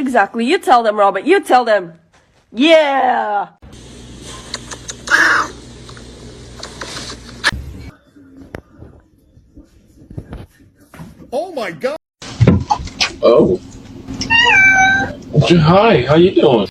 exactly. You tell them, Robert. You tell them. Yeah. Oh my God. Oh. Hi, how you doing?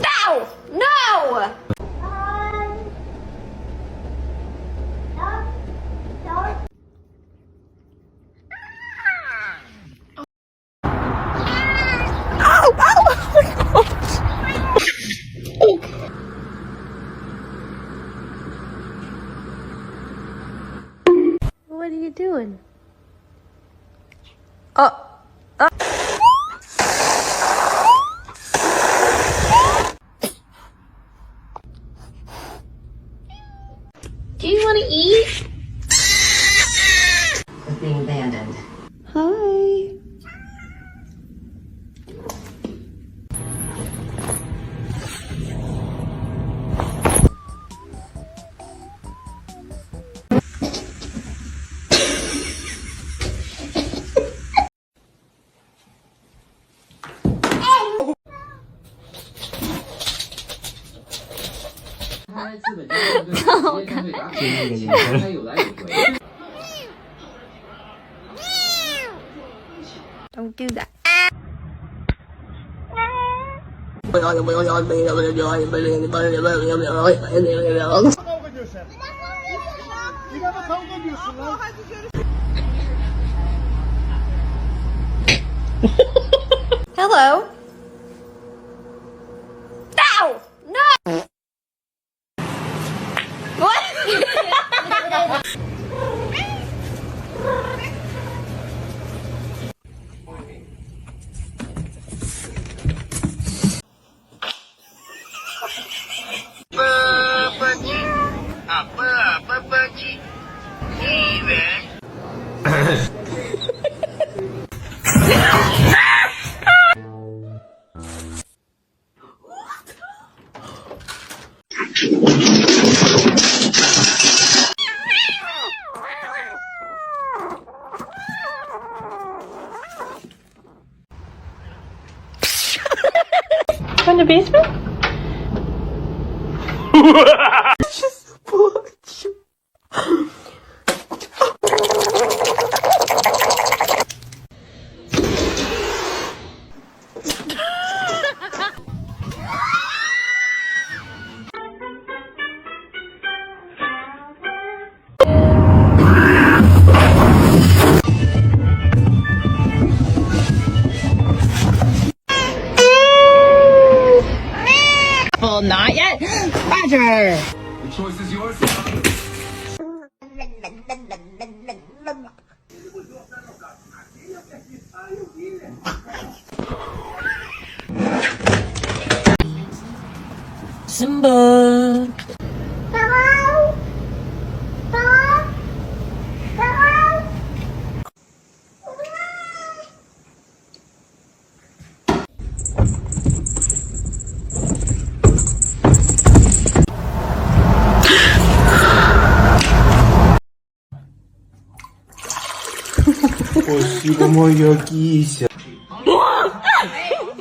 No! No! What are you doing? Do you want to eat? Is being abandoned. Hi. Don't do that. Kavga diyorsun. Yine de kavga diyorsun lan. Hello. No! No! What? From the basement? Just watch. Well, not yet. Roger. The choice is yours. Simba. Спасибо, моя кися.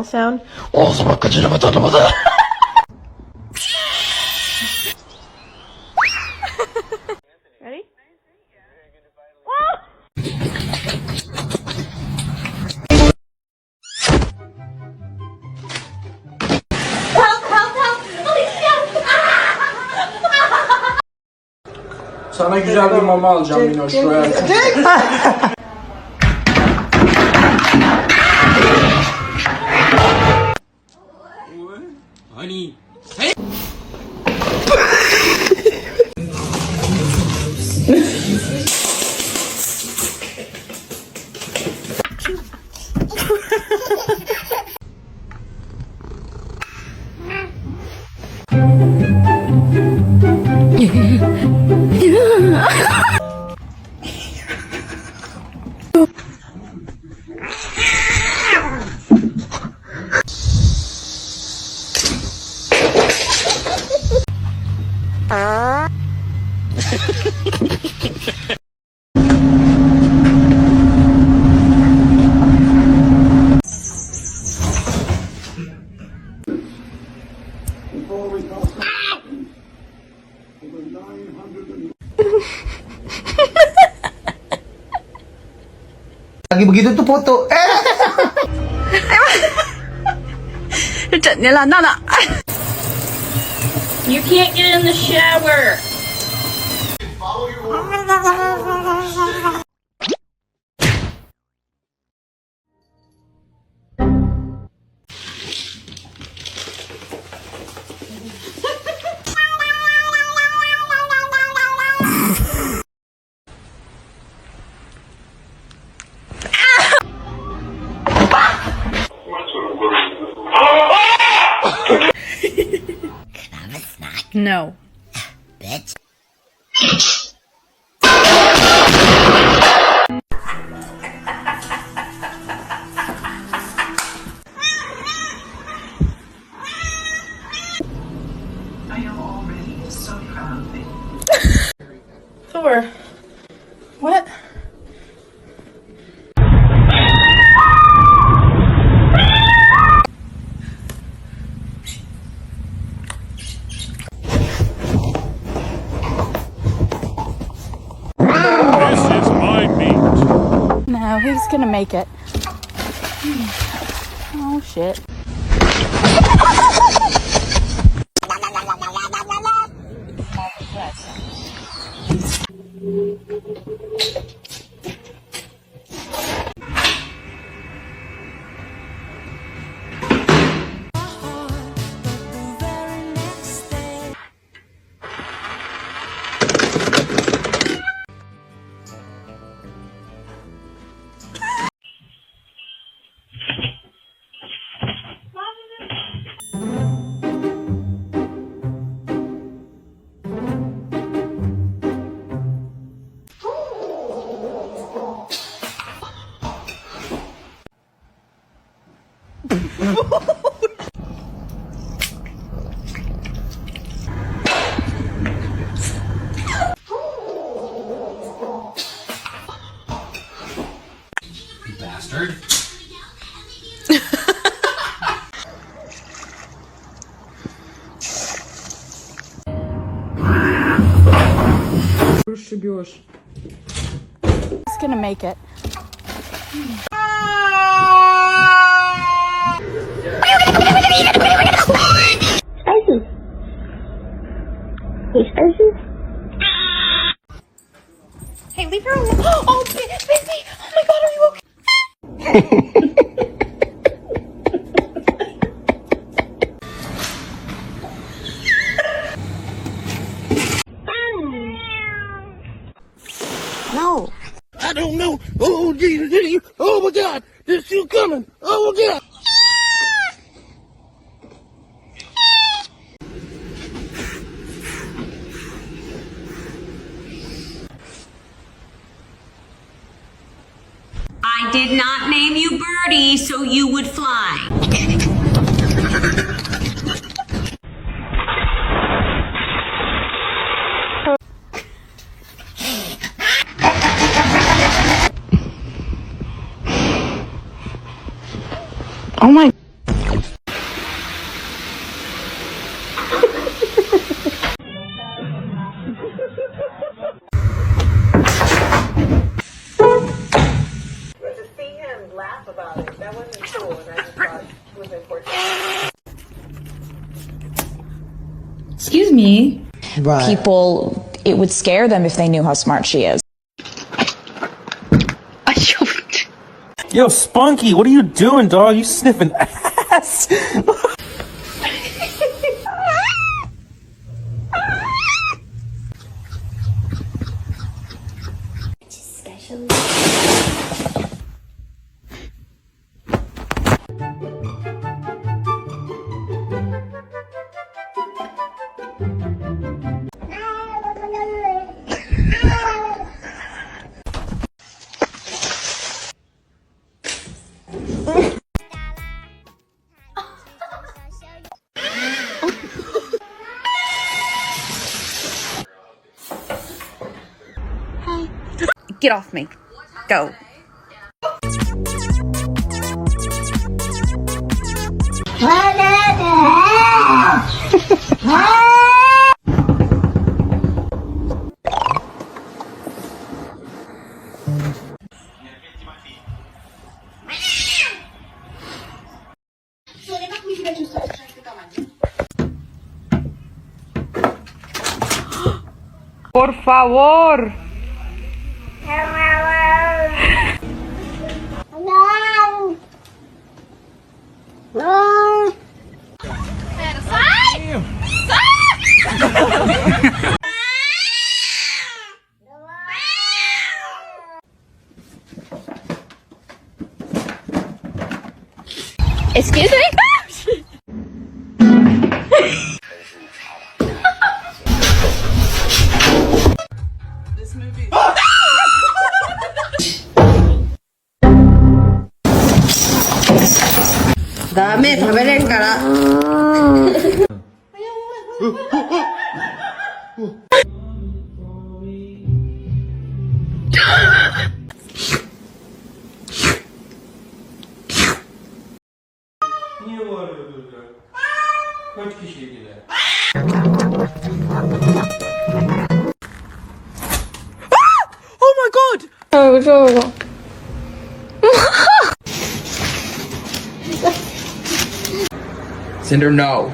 Sound. Ready? Sana güzel bir mama alacağım Mino şuraya. Honey. Lagi begitu tuh foto. You can't get in the shower. No. Bitch. I am already so proud of you. Thor. What? This is my meat. No, he's gonna make it. Oh shit. Bastard. He's gonna make it. Hey, leave her alone. Oh, baby. Oh my God, are you okay? No. I don't know. Oh, Jesus. Oh, my God. There's you coming. Oh, my God. I did not name you Birdie so you would fly. Oh my. Excuse me. Right. People, it would scare them if they knew how smart she is. Yo, Spunky, what are you doing, dog? You sniffing ass? Get off me. Go. Por favor. Excuse me? Dame, 食べれんから。Niye bağırıyordun ya? Kaç kişiydiler? Oh my god! Cinder, no.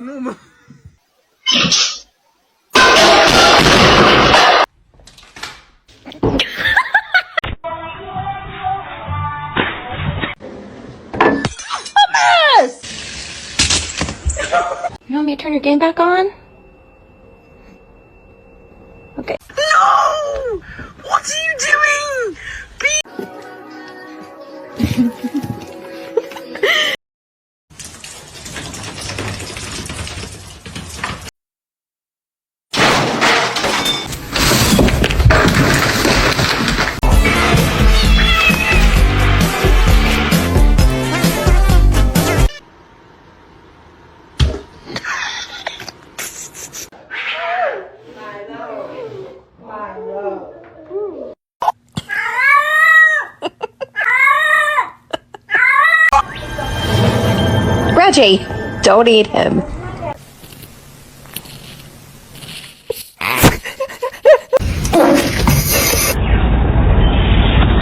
No, You want me to turn your game back on? Okay. No! What are you doing? Reggie, don't eat him.